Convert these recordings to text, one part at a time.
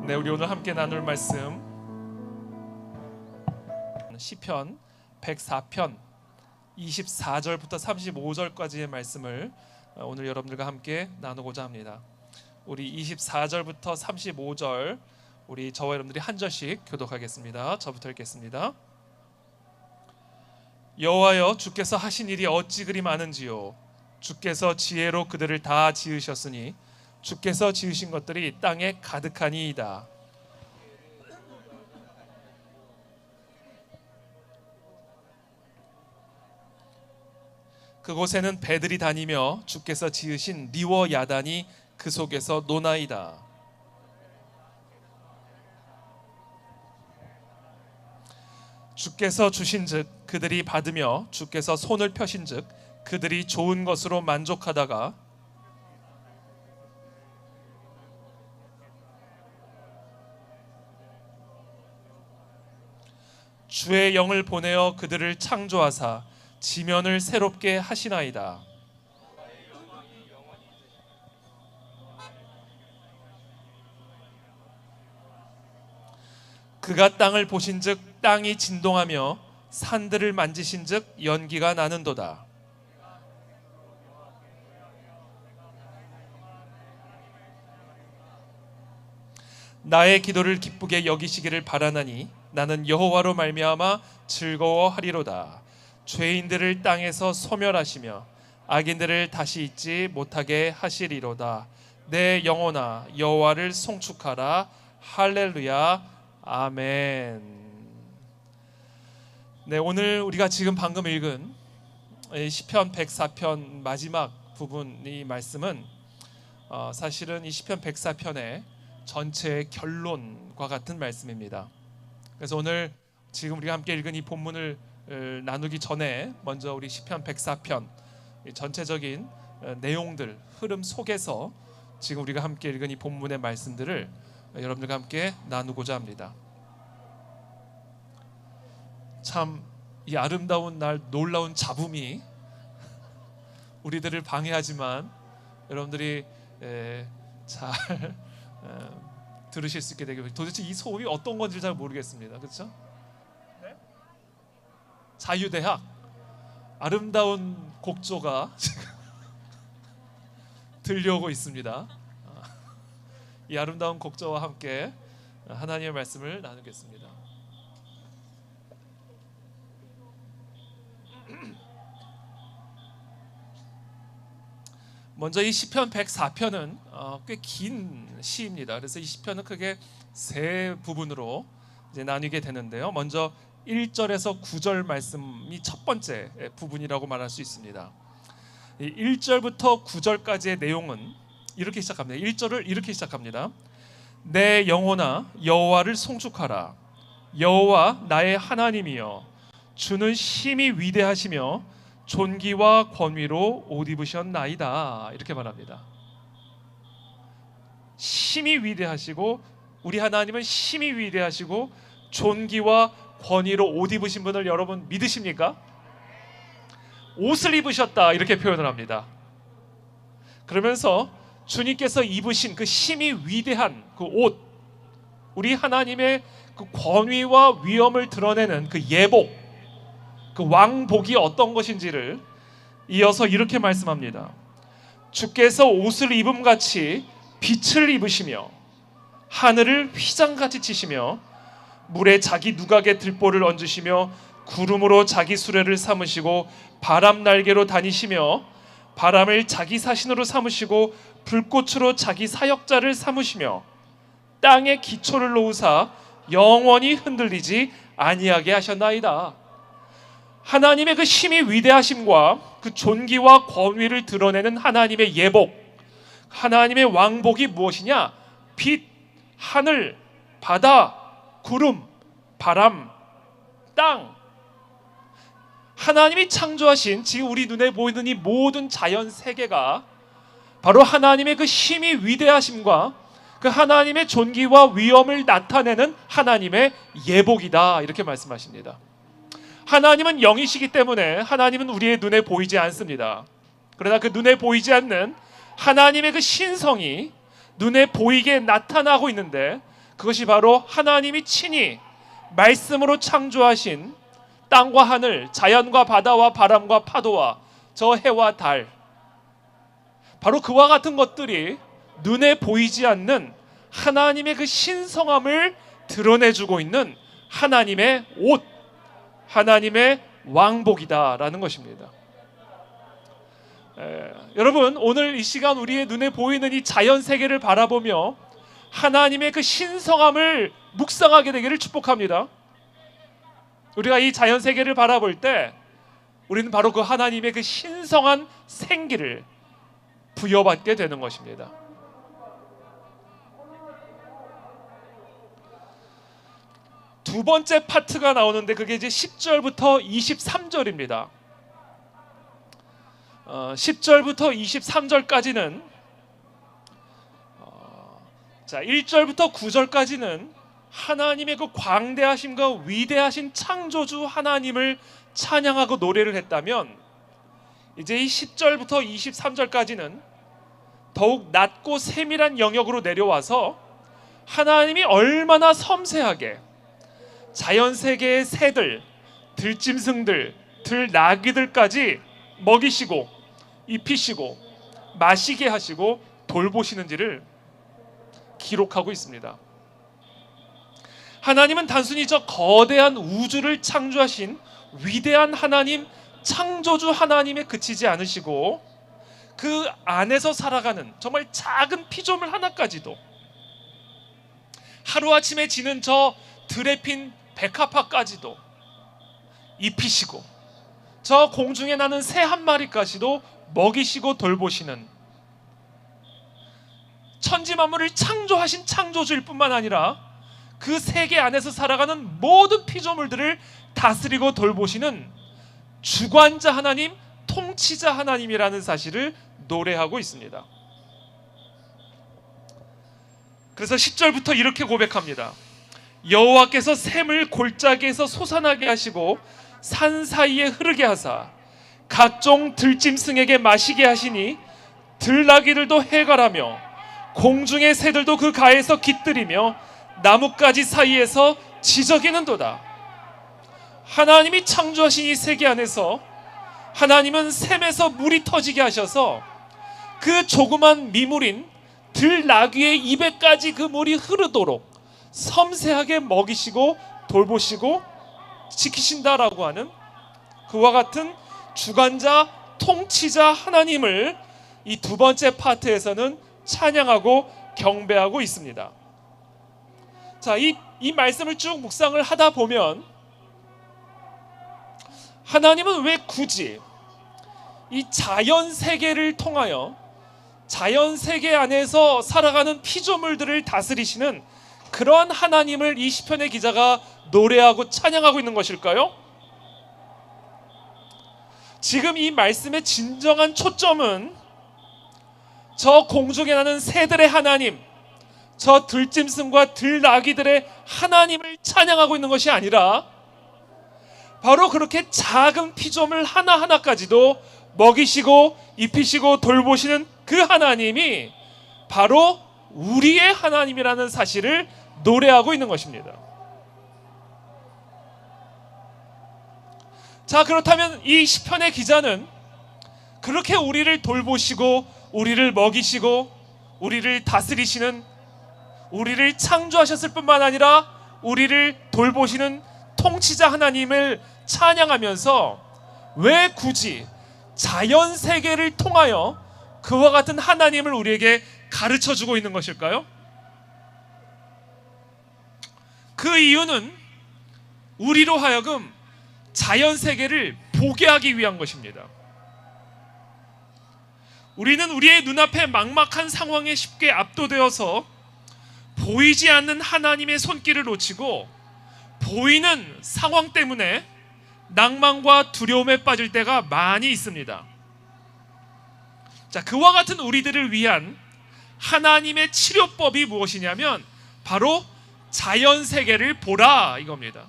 네, 우리 오늘 함께 나눌 말씀 시편 104편 24절부터 35절까지의 말씀을 오늘 여러분들과 함께 나누고자 합니다. 우리 24절부터 35절 우리 저와 여러분들이 한 절씩 교독하겠습니다. 저부터 읽겠습니다. 여호와여, 주께서 하신 일이 어찌 그리 많은지요. 주께서 지혜로 그들을 다 지으셨으니 주께서 지으신 것들이 땅에 가득하니이다. 그곳에는 배들이 다니며 주께서 지으신 니워 야단이 그 속에서 노나이다. 주께서 주신즉 그들이 받으며 주께서 손을 펴신즉 그들이 좋은 것으로 만족하다가 주의 영을 보내어 그들을 창조하사 지면을 새롭게 하시나이다. 그가 땅을 보신즉 땅이 진동하며 산들을 만지신즉 연기가 나는도다. 나의 기도를 기쁘게 여기시기를 바라나니 나는 여호와로 말미암아 즐거워하리로다. 죄인들을 땅에서 소멸하시며 악인들을 다시 잊지 못하게 하시리로다. 내 영혼아 여호와를 송축하라. 할렐루야. 아멘. 네, 오늘 우리가 지금 방금 읽은 시편 104편 마지막 부분 이 말씀은 사실은 이 시편 104편의 전체의 결론과 같은 말씀입니다. 그래서 오늘 지금 우리가 함께 읽은 이 본문을 나누기 전에 먼저 우리 시편 104편 전체적인 내용들 흐름 속에서 지금 우리가 함께 읽은 이 본문의 말씀들을 여러분들과 함께 나누고자 합니다. 참 이 아름다운 날 놀라운 잡음이 우리들을 방해하지만 여러분들이 잘 들으실 수 있게 되길. 도대체 이 소음이 어떤 건지 잘 모르겠습니다. 그렇죠? 네? 자유대학 아름다운 곡조가 지금 들려오고 있습니다. 이 아름다운 곡조와 함께 하나님의 말씀을 나누겠습니다. 먼저 이 시편 104편은 꽤 긴 시입니다. 그래서 이 시편은 크게 세 부분으로 이제 나뉘게 되는데요. 먼저 1절에서 9절 말씀이 첫 번째 부분이라고 말할 수 있습니다. 1절부터 9절까지의 내용은 이렇게 시작합니다. 1절을 이렇게 시작합니다. 내 영혼아 여호와를 송축하라. 여호와 나의 하나님이여 주는 심히 위대하시며 존귀와 권위로 옷 입으셨나이다. 이렇게 말합니다. 심히 위대하시고 우리 하나님은 심히 위대하시고 존귀와 권위로 옷 입으신 분을 여러분 믿으십니까? 옷을 입으셨다 이렇게 표현을 합니다. 그러면서 주님께서 입으신 그 심히 위대한 그 옷, 우리 하나님의 그 권위와 위엄을 드러내는 그 예복, 그 왕복이 어떤 것인지를 이어서 이렇게 말씀합니다. 주께서 옷을 입음같이 빛을 입으시며 하늘을 휘장같이 치시며 물에 자기 누각에 들보를 얹으시며 구름으로 자기 수레를 삼으시고 바람 날개로 다니시며 바람을 자기 사신으로 삼으시고 불꽃으로 자기 사역자를 삼으시며 땅에 기초를 놓으사 영원히 흔들리지 아니하게 하셨나이다. 하나님의 그 심히 위대하심과 그 존귀와 권위를 드러내는 하나님의 예복, 하나님의 왕복이 무엇이냐? 빛, 하늘, 바다, 구름, 바람, 땅. 하나님이 창조하신 지금 우리 눈에 보이는 이 모든 자연 세계가 바로 하나님의 그 심히 위대하심과 그 하나님의 존귀와 위엄을 나타내는 하나님의 예복이다 이렇게 말씀하십니다. 하나님은 영이시기 때문에 하나님은 우리의 눈에 보이지 않습니다. 그러나 그 눈에 보이지 않는 하나님의 그 신성이 눈에 보이게 나타나고 있는데 그것이 바로 하나님이 친히 말씀으로 창조하신 땅과 하늘, 자연과 바다와 바람과 파도와 저 해와 달, 바로 그와 같은 것들이 눈에 보이지 않는 하나님의 그 신성함을 드러내주고 있는 하나님의 옷, 하나님의 왕복이다라는 것입니다. 여러분, 오늘 이 시간 우리의 눈에 보이는 이 자연 세계를 바라보며 하나님의 그 신성함을 묵상하게 되기를 축복합니다. 우리가 이 자연 세계를 바라볼 때 우리는 바로 그 하나님의 그 신성한 생기를 부여받게 되는 것입니다. 두 번째 파트가 나오는데 그게 이제 10절부터 23절입니다. 10절부터 23절까지는 1절부터 9절까지는 하나님의 그 광대하심과 위대하신 창조주 하나님을 찬양하고 노래를 했다면, 이제 이 10절부터 23절까지는 더욱 낮고 세밀한 영역으로 내려와서 하나님이 얼마나 섬세하게 자연세계의 새들, 들짐승들, 들나귀들까지 먹이시고 입히시고 마시게 하시고 돌보시는지를 기록하고 있습니다. 하나님은 단순히 저 거대한 우주를 창조하신 위대한 하나님, 창조주 하나님에 그치지 않으시고 그 안에서 살아가는 정말 작은 피조물 하나까지도, 하루아침에 지는 저 들에 핀 백합화까지도 입히시고 저 공중에 나는 새 한 마리까지도 먹이시고 돌보시는 천지만물을 창조하신 창조주일 뿐만 아니라 그 세계 안에서 살아가는 모든 피조물들을 다스리고 돌보시는 주관자 하나님, 통치자 하나님이라는 사실을 노래하고 있습니다. 그래서 10절부터 이렇게 고백합니다. 여호와께서 샘을 골짜기에서 솟아나게 하시고 산 사이에 흐르게 하사 각종 들짐승에게 마시게 하시니 들나귀들도 해갈하며 공중의 새들도 그 가에서 깃들이며 나뭇가지 사이에서 지저귀는도다. 하나님이 창조하신 이 세계 안에서 하나님은 샘에서 물이 터지게 하셔서 그 조그만 미물인 들나귀의 입에까지 그 물이 흐르도록 섬세하게 먹이시고 돌보시고 지키신다라고 하는 그와 같은 주관자, 통치자 하나님을 이 두 번째 파트에서는 찬양하고 경배하고 있습니다. 자, 이 말씀을 쭉 묵상을 하다 보면 하나님은 왜 굳이 이 자연 세계를 통하여 자연 세계 안에서 살아가는 피조물들을 다스리시는 그러한 하나님을 이 시편의 기자가 노래하고 찬양하고 있는 것일까요? 지금 이 말씀의 진정한 초점은 저 공중에 나는 새들의 하나님, 저 들짐승과 들나귀들의 하나님을 찬양하고 있는 것이 아니라 바로 그렇게 작은 피조물 하나하나까지도 먹이시고 입히시고 돌보시는 그 하나님이 바로 우리의 하나님이라는 사실을 노래하고 있는 것입니다. 자, 그렇다면 이 시편의 기자는 그렇게 우리를 돌보시고 우리를 먹이시고 우리를 다스리시는, 우리를 창조하셨을 뿐만 아니라 우리를 돌보시는 통치자 하나님을 찬양하면서 왜 굳이 자연 세계를 통하여 그와 같은 하나님을 우리에게 가르쳐주고 있는 것일까요? 그 이유는 우리로 하여금 자연 세계를 보게 하기 위한 것입니다. 우리는 우리의 눈앞에 막막한 상황에 쉽게 압도되어서 보이지 않는 하나님의 손길을 놓치고 보이는 상황 때문에 낭만과 두려움에 빠질 때가 많이 있습니다. 자, 그와 같은 우리들을 위한 하나님의 치료법이 무엇이냐면 바로 자연 세계를 보라 이겁니다.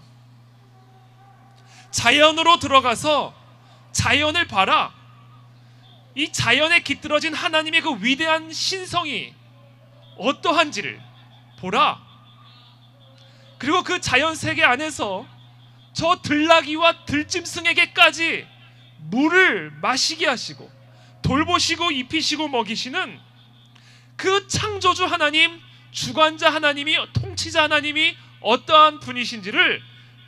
자연으로 들어가서 자연을 봐라. 이 자연에 깃들어진 하나님의 그 위대한 신성이 어떠한지를 보라. 그리고 그 자연 세계 안에서 저 들나귀와 들짐승에게까지 물을 마시게 하시고 돌보시고 입히시고 먹이시는 그 창조주 하나님, 주관자 하나님이, 통치자 하나님이 어떠한 분이신지를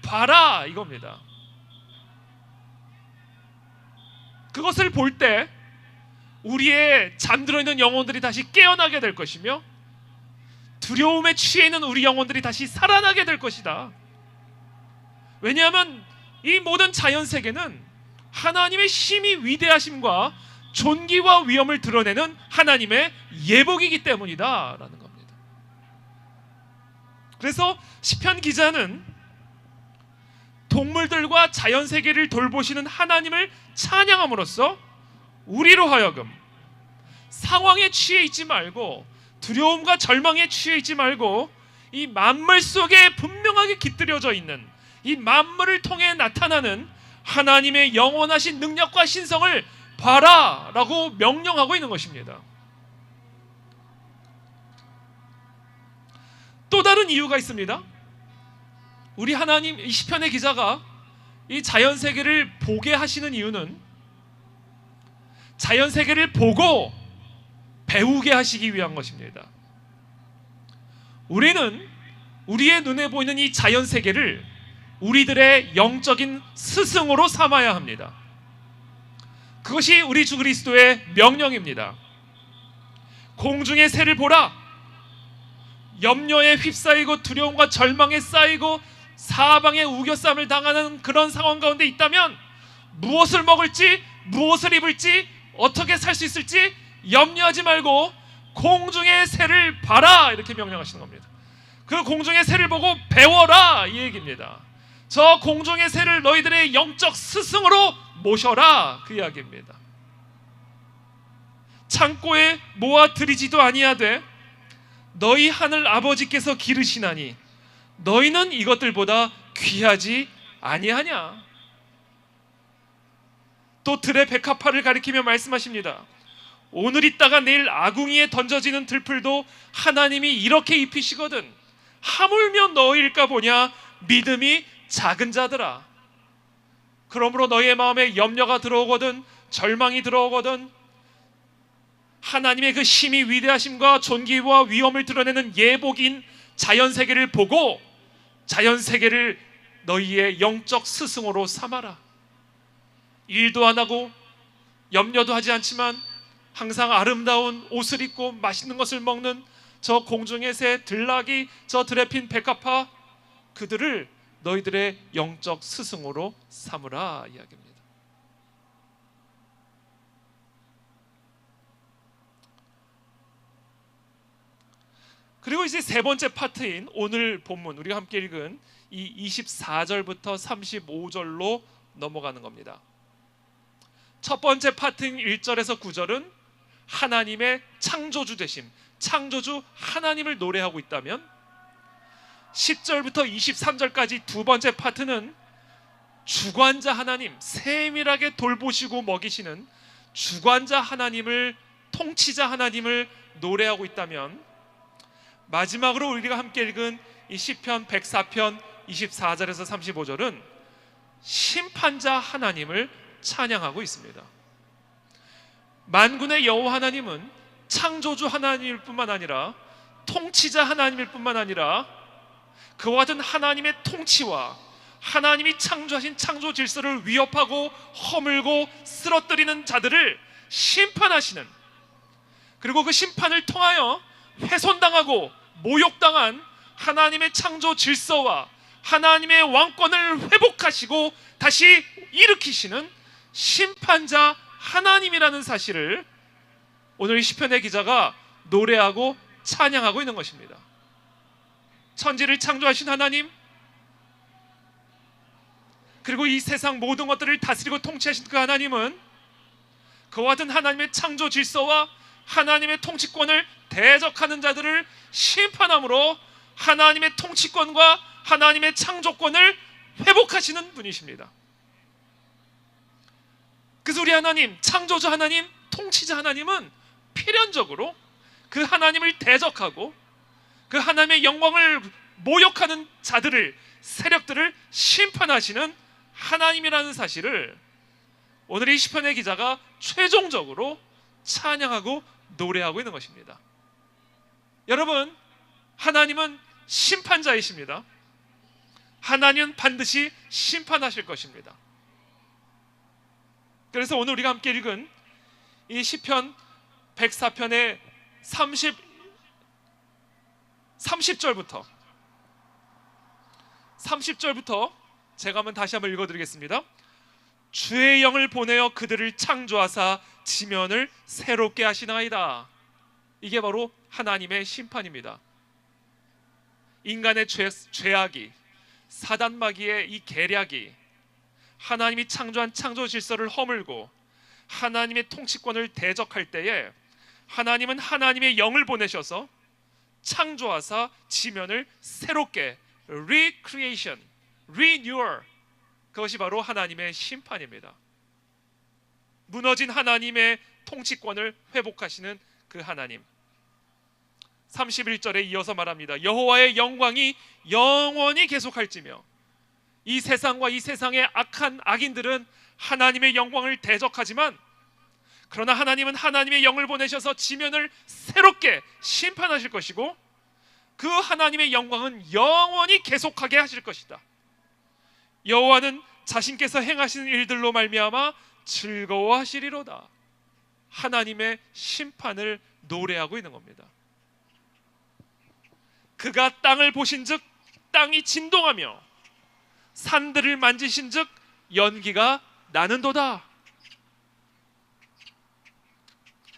봐라 이겁니다. 그것을 볼 때 우리의 잠들어 있는 영혼들이 다시 깨어나게 될 것이며 두려움에 취해 있는 우리 영혼들이 다시 살아나게 될 것이다. 왜냐하면 이 모든 자연 세계는 하나님의 심히 위대하심과 존귀와 위엄을 드러내는 하나님의 예복이기 때문이다 라는 겁니다. 그래서 시편 기자는 동물들과 자연 세계를 돌보시는 하나님을 찬양함으로써 우리로 하여금 상황에 취해 있지 말고 두려움과 절망에 취해 있지 말고 이 만물 속에 분명하게 깃들여져 있는 이 만물을 통해 나타나는 하나님의 영원하신 능력과 신성을 봐라 라고 명령하고 있는 것입니다. 또 다른 이유가 있습니다. 우리 하나님, 이 시편의 기자가 이 자연 세계를 보게 하시는 이유는 자연 세계를 보고 배우게 하시기 위한 것입니다. 우리는 우리의 눈에 보이는 이 자연 세계를 우리들의 영적인 스승으로 삼아야 합니다. 그것이 우리 주 그리스도의 명령입니다. 공중의 새를 보라. 염려에 휩싸이고 두려움과 절망에 쌓이고 사방에 우겨쌈을 당하는 그런 상황 가운데 있다면 무엇을 먹을지, 무엇을 입을지, 어떻게 살 수 있을지 염려하지 말고 공중의 새를 봐라 이렇게 명령하시는 겁니다. 그 공중의 새를 보고 배워라 이 얘기입니다. 저 공중의 새를 너희들의 영적 스승으로 모셔라 그 이야기입니다. 창고에 모아 들이지도 아니하되 너희 하늘 아버지께서 기르시나니 너희는 이것들보다 귀하지 아니하냐. 또 들의 백합화를 가리키며 말씀하십니다. 오늘 있다가 내일 아궁이에 던져지는 들풀도 하나님이 이렇게 입히시거든 하물며 너희일까 보냐. 믿음이 작은 자들아. 그러므로 너희의 마음에 염려가 들어오거든 절망이 들어오거든 하나님의 그 심히 위대하심과 존귀와 위엄을 드러내는 예복인 자연세계를 보고 자연세계를 너희의 영적 스승으로 삼아라. 일도 안 하고 염려도 하지 않지만 항상 아름다운 옷을 입고 맛있는 것을 먹는 저 공중의 새, 들나귀, 저 들에 핀 백합화, 그들을 너희들의 영적 스승으로 삼으라 이야기입니다. 그리고 이제 세 번째 파트인 오늘 본문 우리가 함께 읽은 이 24절부터 35절로 넘어가는 겁니다. 첫 번째 파트인 1절에서 9절은 하나님의 창조주 되심, 창조주 하나님을 노래하고 있다면 10절부터 23절까지 두 번째 파트는 주관자 하나님, 세밀하게 돌보시고 먹이시는 주관자 하나님을, 통치자 하나님을 노래하고 있다면 마지막으로 우리가 함께 읽은 이 시편 104편 24절에서 35절은 심판자 하나님을 찬양하고 있습니다. 만군의 여호와 하나님은 창조주 하나님일 뿐만 아니라 통치자 하나님일 뿐만 아니라 그와 같은 하나님의 통치와 하나님이 창조하신 창조 질서를 위협하고 허물고 쓰러뜨리는 자들을 심판하시는, 그리고 그 심판을 통하여 훼손당하고 모욕당한 하나님의 창조 질서와 하나님의 왕권을 회복하시고 다시 일으키시는 심판자 하나님이라는 사실을 오늘 이 시편의 기자가 노래하고 찬양하고 있는 것입니다. 천지를 창조하신 하나님, 그리고 이 세상 모든 것들을 다스리고 통치하신 그 하나님은 그와 같은 하나님의 창조 질서와 하나님의 통치권을 대적하는 자들을 심판함으로 하나님의 통치권과 하나님의 창조권을 회복하시는 분이십니다. 그래서 우리 하나님, 창조자 하나님, 통치자 하나님은 필연적으로 그 하나님을 대적하고 그 하나님의 영광을 모욕하는 자들을, 세력들을 심판하시는 하나님이라는 사실을 오늘 이 시편의 기자가 최종적으로 찬양하고 노래하고 있는 것입니다. 여러분, 하나님은 심판자이십니다. 하나님은 반드시 심판하실 것입니다. 그래서 오늘 우리가 함께 읽은 이 시편 104편의 30절부터 제가 한번 다시 한번 읽어드리겠습니다. 주의 영을 보내어 그들을 창조하사 지면을 새롭게 하시나이다. 이게 바로 하나님의 심판입니다. 인간의 죄악이, 사단마귀의 이 계략이 하나님이 창조한 창조 질서를 허물고 하나님의 통치권을 대적할 때에 하나님은 하나님의 영을 보내셔서 창조하사 지면을 새롭게, recreation, renewal, 그것이 바로 하나님의 심판입니다. 무너진 하나님의 통치권을 회복하시는 그 하나님. 31절에 이어서 말합니다. 여호와의 영광이 영원히 계속할지며, 이 세상과 이 세상의 악한 악인들은 하나님의 영광을 대적하지만 그러나 하나님은 하나님의 영을 보내셔서 지면을 새롭게 심판하실 것이고 그 하나님의 영광은 영원히 계속하게 하실 것이다. 여호와는 자신께서 행하시는 일들로 말미암아 즐거워하시리로다. 하나님의 심판을 노래하고 있는 겁니다. 그가 땅을 보신즉 땅이 진동하며 산들을 만지신즉 연기가 나는도다.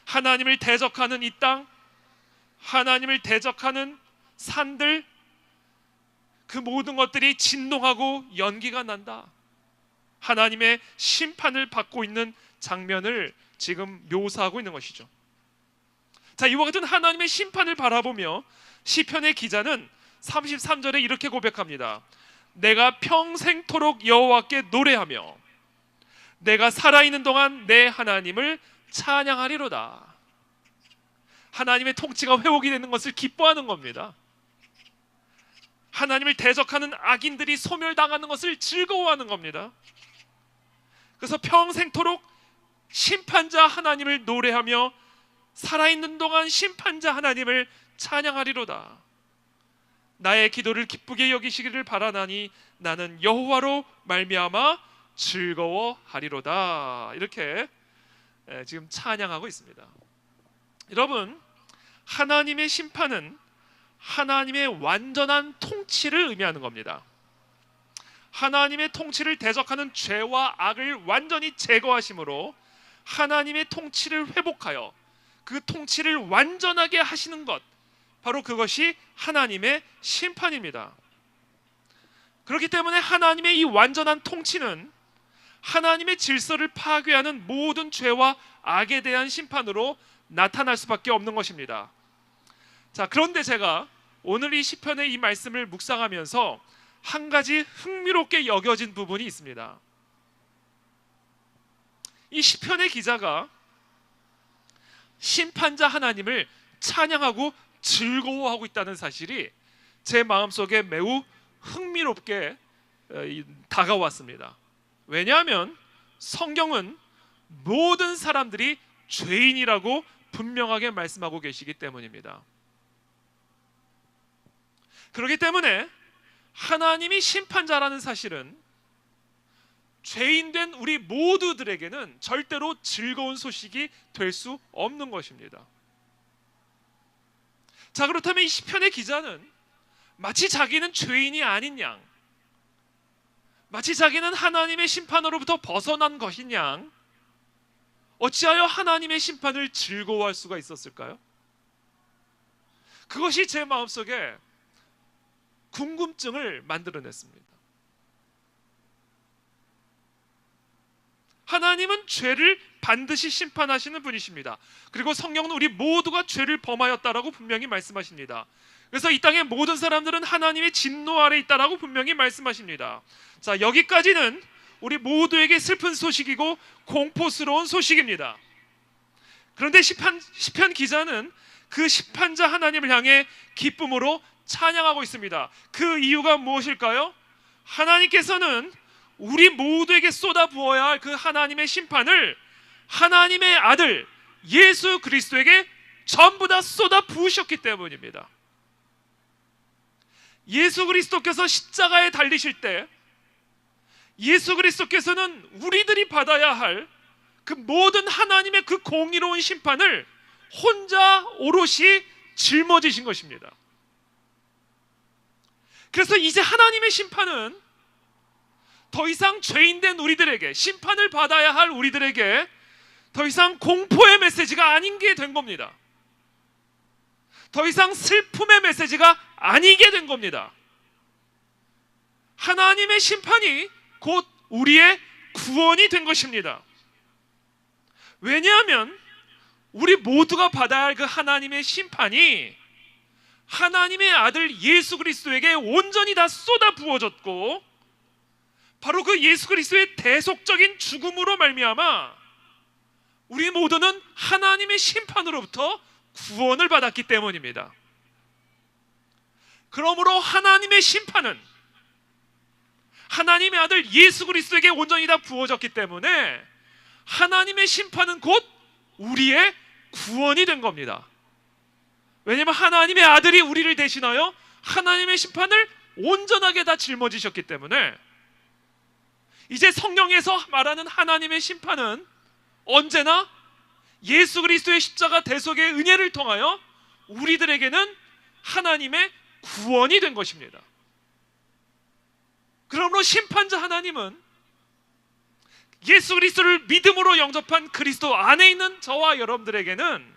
하나님을 대적하는 이 땅, 하나님을 대적하는 산들, 그 모든 것들이 진동하고 연기가 난다. 하나님의 심판을 받고 있는 장면을 지금 묘사하고 있는 것이죠. 자, 이와 같은 하나님의 심판을 바라보며 시편의 기자는 33절에 이렇게 고백합니다. 내가 평생토록 여호와께 노래하며 내가 살아있는 동안 내 하나님을 찬양하리로다. 하나님의 통치가 회복이 되는 것을 기뻐하는 겁니다. 하나님을 대적하는 악인들이 소멸당하는 것을 즐거워하는 겁니다. 그래서 평생토록 심판자 하나님을 노래하며 살아있는 동안 심판자 하나님을 찬양하리로다. 나의 기도를 기쁘게 여기시기를 바라나니 나는 여호와로 말미암아 즐거워하리로다. 이렇게 지금 찬양하고 있습니다. 여러분, 하나님의 심판은 하나님의 완전한 통치를 의미하는 겁니다. 하나님의 통치를 대적하는 죄와 악을 완전히 제거하심으로 하나님의 통치를 회복하여 그 통치를 완전하게 하시는 것, 바로 그것이 하나님의 심판입니다. 그렇기 때문에 하나님의 이 완전한 통치는 하나님의 질서를 파괴하는 모든 죄와 악에 대한 심판으로 나타날 수밖에 없는 것입니다. 자, 그런데 제가 오늘 이 시편의 이 말씀을 묵상하면서 한 가지 흥미롭게 여겨진 부분이 있습니다. 이 시편의 기자가 심판자 하나님을 찬양하고 즐거워하고 있다는 사실이 제 마음속에 매우 흥미롭게 다가왔습니다. 왜냐하면 성경은 모든 사람들이 죄인이라고 분명하게 말씀하고 계시기 때문입니다. 그렇기 때문에 하나님이 심판자라는 사실은 죄인된 우리 모두들에게는 절대로 즐거운 소식이 될 수 없는 것입니다. 자, 그렇다면 이 시편의 기자는 마치 자기는 죄인이 아닌 양, 마치 자기는 하나님의 심판으로부터 벗어난 것인 양, 어찌하여 하나님의 심판을 즐거워할 수가 있었을까요? 그것이 제 마음속에 궁금증을 만들어냈습니다. 하나님은 죄를 반드시 심판하시는 분이십니다. 그리고 성경은 우리 모두가 죄를 범하였다라고 분명히 말씀하십니다. 그래서 이 땅의 모든 사람들은 하나님의 진노 아래 있다라고 분명히 말씀하십니다. 자, 여기까지는 우리 모두에게 슬픈 소식이고 공포스러운 소식입니다. 그런데 시편 기자는 그 심판자 하나님을 향해 기쁨으로 찬양하고 있습니다. 그 이유가 무엇일까요? 하나님께서는 우리 모두에게 쏟아부어야 할 그 하나님의 심판을 하나님의 아들 예수 그리스도에게 전부 다 쏟아 부으셨기 때문입니다. 예수 그리스도께서 십자가에 달리실 때 예수 그리스도께서는 우리들이 받아야 할 그 모든 하나님의 그 공의로운 심판을 혼자 오롯이 짊어지신 것입니다. 그래서 이제 하나님의 심판은 더 이상 죄인된 우리들에게, 심판을 받아야 할 우리들에게 더 이상 공포의 메시지가 아닌 게 된 겁니다. 더 이상 슬픔의 메시지가 아니게 된 겁니다. 하나님의 심판이 곧 우리의 구원이 된 것입니다. 왜냐하면 우리 모두가 받아야 할 그 하나님의 심판이 하나님의 아들 예수 그리스도에게 온전히 다 쏟아 부어졌고, 바로 그 예수 그리스도의 대속적인 죽음으로 말미암아 우리 모두는 하나님의 심판으로부터 구원을 받았기 때문입니다. 그러므로 하나님의 심판은 하나님의 아들 예수 그리스도에게 온전히 다 부어졌기 때문에 하나님의 심판은 곧 우리의 구원이 된 겁니다. 왜냐하면 하나님의 아들이 우리를 대신하여 하나님의 심판을 온전하게 다 짊어지셨기 때문에 이제 성경에서 말하는 하나님의 심판은 언제나 예수 그리스도의 십자가 대속의 은혜를 통하여 우리들에게는 하나님의 구원이 된 것입니다. 그러므로 심판자 하나님은 예수 그리스도를 믿음으로 영접한 그리스도 안에 있는 저와 여러분들에게는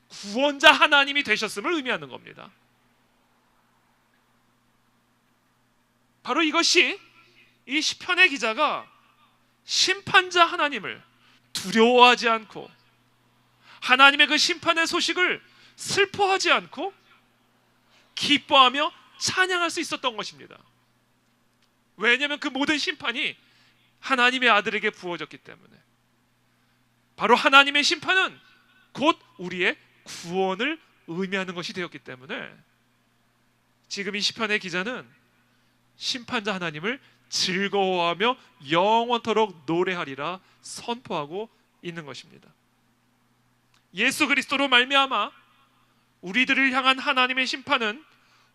구원자 하나님이 되셨음을 의미하는 겁니다. 바로 이것이 이 시편의 기자가 심판자 하나님을 두려워하지 않고 하나님의 그 심판의 소식을 슬퍼하지 않고 기뻐하며 찬양할 수 있었던 것입니다. 왜냐하면 그 모든 심판이 하나님의 아들에게 부어졌기 때문에, 바로 하나님의 심판은 곧 우리의 구원을 의미하는 것이 되었기 때문에 지금 이 시편의 기자는 심판자 하나님을 즐거워하며 영원토록 노래하리라 선포하고 있는 것입니다. 예수 그리스도로 말미암아 우리들을 향한 하나님의 심판은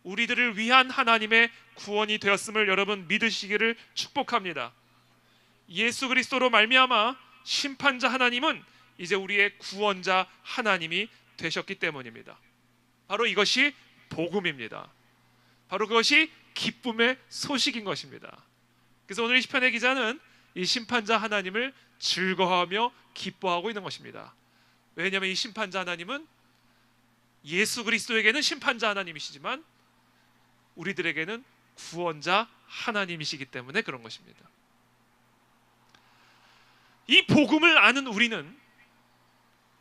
우리들을 위한 하나님의 구원이 되었음을 여러분 믿으시기를 축복합니다. 예수 그리스도로 말미암아 심판자 하나님은 이제 우리의 구원자 하나님이 되셨기 때문입니다. 바로 이것이 복음입니다. 바로 그것이 기쁨의 소식인 것입니다. 그래서 오늘 이 시편의 기자는 이 심판자 하나님을 즐거워하며 기뻐하고 있는 것입니다. 왜냐하면 이 심판자 하나님은 예수 그리스도에게는 심판자 하나님이시지만 우리들에게는 구원자 하나님이시기 때문에 그런 것입니다. 이 복음을 아는 우리는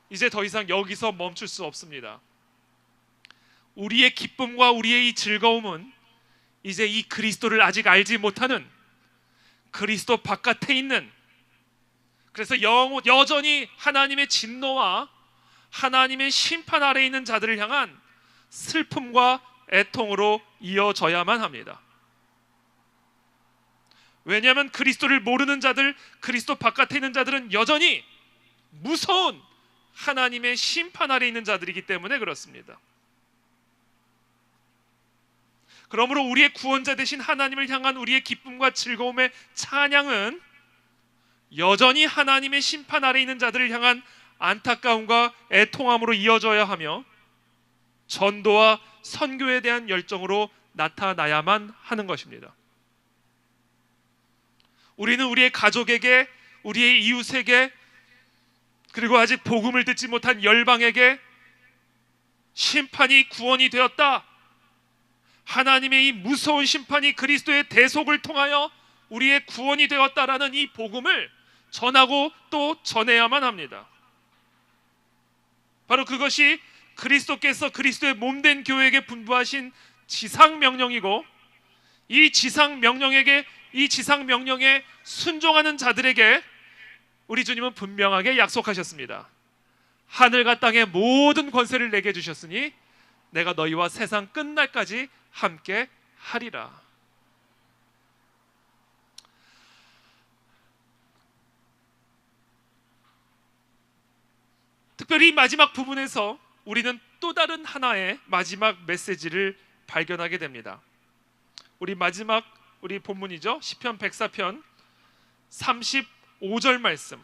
이제 더 이상 여기서 멈출 수 없습니다. 우리의 기쁨과 우리의 이 즐거움은 이제 이 그리스도를 아직 알지 못하는 그리스도 바깥에 있는, 그래서 여전히 하나님의 진노와 하나님의 심판 아래에 있는 자들을 향한 슬픔과 애통으로 이어져야만 합니다. 왜냐하면 그리스도를 모르는 자들, 그리스도 바깥에 있는 자들은 여전히 무서운 하나님의 심판 아래에 있는 자들이기 때문에 그렇습니다. 그러므로 우리의 구원자 되신 하나님을 향한 우리의 기쁨과 즐거움의 찬양은 여전히 하나님의 심판 아래에 있는 자들을 향한 안타까움과 애통함으로 이어져야 하며 전도와 선교에 대한 열정으로 나타나야만 하는 것입니다. 우리는 우리의 가족에게, 우리의 이웃에게, 그리고 아직 복음을 듣지 못한 열방에게 심판이 구원이 되었다, 하나님의 이 무서운 심판이 그리스도의 대속을 통하여 우리의 구원이 되었다라는 이 복음을 전하고 또 전해야만 합니다. 바로 그것이 그리스도께서 그리스도의 몸된 교회에게 분부하신 지상명령이고, 이 지상명령에 순종하는 자들에게 우리 주님은 분명하게 약속하셨습니다. 하늘과 땅의 모든 권세를 내게 주셨으니 내가 너희와 세상 끝날까지 함께 하리라. 특별히 이 마지막 부분에서 우리는 또 다른 하나의 마지막 메시지를 발견하게 됩니다. 우리 본문이죠. 시편 104편 35절 말씀,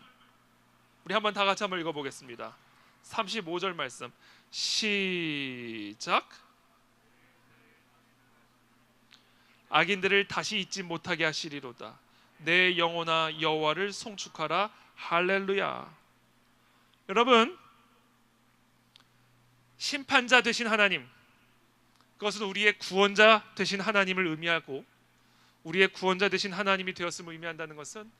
우리 한번 다 같이 한번 읽어보겠습니다. 35절 말씀 시작. 악인들을 다시 잊지 못하게 하시리로다. 내 영혼아 여호와를 송축하라. 할렐루야. 여러분, 심판자 되신 하나님, 그것은 우리의 구원자 되신 하나님을 의미하고, 우리의 구원자 되신 하나님이 되었음을 의미한다는 것은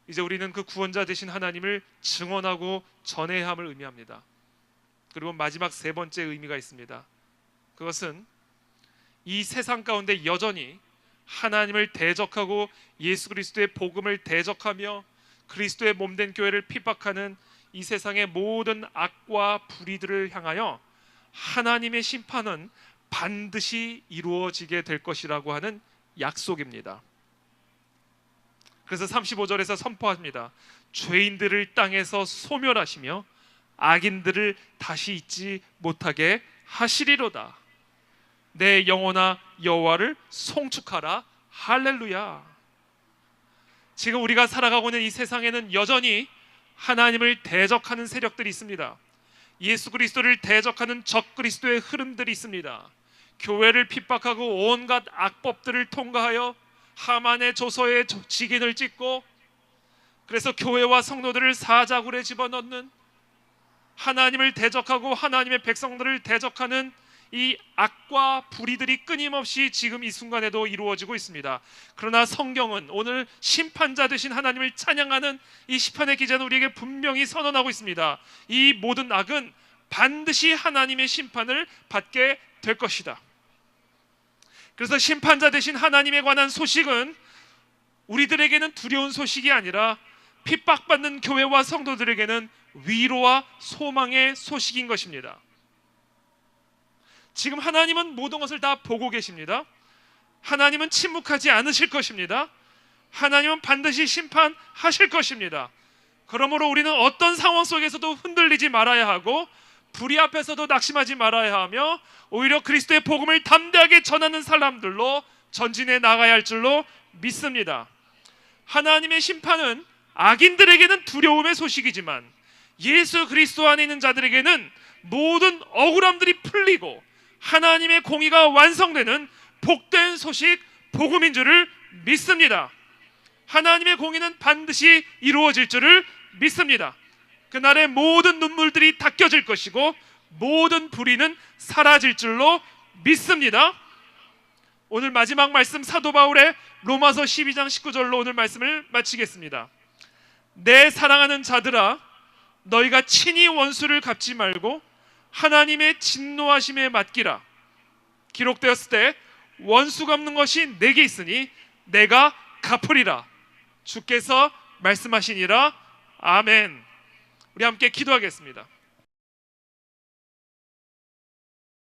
이제 우리는 그 구원자 되신 하나님을 증언하고 전해야 함을 의미합니다. 그리고 마지막 세 번째 의미가 있습니다. 그것은 이 세상 가운데 여전히 하나님을 대적하고 예수 그리스도의 복음을 대적하며 그리스도의 몸된 교회를 핍박하는 이 세상의 모든 악과 불의들을 향하여 하나님의 심판은 반드시 이루어지게 될 것이라고 하는 약속입니다. 그래서 35절에서 선포합니다. 죄인들을 땅에서 소멸하시며 악인들을 다시 잊지 못하게 하시리로다. 내 영혼아 여호와를 송축하라. 할렐루야. 지금 우리가 살아가고 있는 이 세상에는 여전히 하나님을 대적하는 세력들이 있습니다. 예수 그리스도를 대적하는 적그리스도의 흐름들이 있습니다. 교회를 핍박하고 온갖 악법들을 통과하여 하만의 조서에 직인을 찍고, 그래서 교회와 성도들을 사자굴에 집어넣는, 하나님을 대적하고 하나님의 백성들을 대적하는 이 악과 불의들이 끊임없이 지금 이 순간에도 이루어지고 있습니다. 그러나 성경은 오늘 심판자 되신 하나님을 찬양하는 이 시편의 기자는 우리에게 분명히 선언하고 있습니다. 이 모든 악은 반드시 하나님의 심판을 받게 될 것이다. 그래서 심판자 되신 하나님에 관한 소식은 우리들에게는 두려운 소식이 아니라 핍박받는 교회와 성도들에게는 위로와 소망의 소식인 것입니다. 지금 하나님은 모든 것을 다 보고 계십니다. 하나님은 침묵하지 않으실 것입니다. 하나님은 반드시 심판하실 것입니다. 그러므로 우리는 어떤 상황 속에서도 흔들리지 말아야 하고, 불의 앞에서도 낙심하지 말아야 하며, 오히려 그리스도의 복음을 담대하게 전하는 사람들로 전진해 나가야 할 줄로 믿습니다. 하나님의 심판은 악인들에게는 두려움의 소식이지만 예수 그리스도 안에 있는 자들에게는 모든 억울함들이 풀리고 하나님의 공의가 완성되는 복된 소식, 복음인 줄을 믿습니다. 하나님의 공의는 반드시 이루어질 줄을 믿습니다. 그날의 모든 눈물들이 닦여질 것이고 모든 불의는 사라질 줄로 믿습니다. 오늘 마지막 말씀, 사도 바울의 로마서 12장 19절로 오늘 말씀을 마치겠습니다. 내 사랑하는 자들아, 너희가 친히 원수를 갚지 말고 하나님의 진노하심에 맡기라. 기록되었을 때 원수 갚는 것이 내게 있으니 내가 갚으리라. 주께서 말씀하시니라. 아멘. 우리 함께 기도하겠습니다.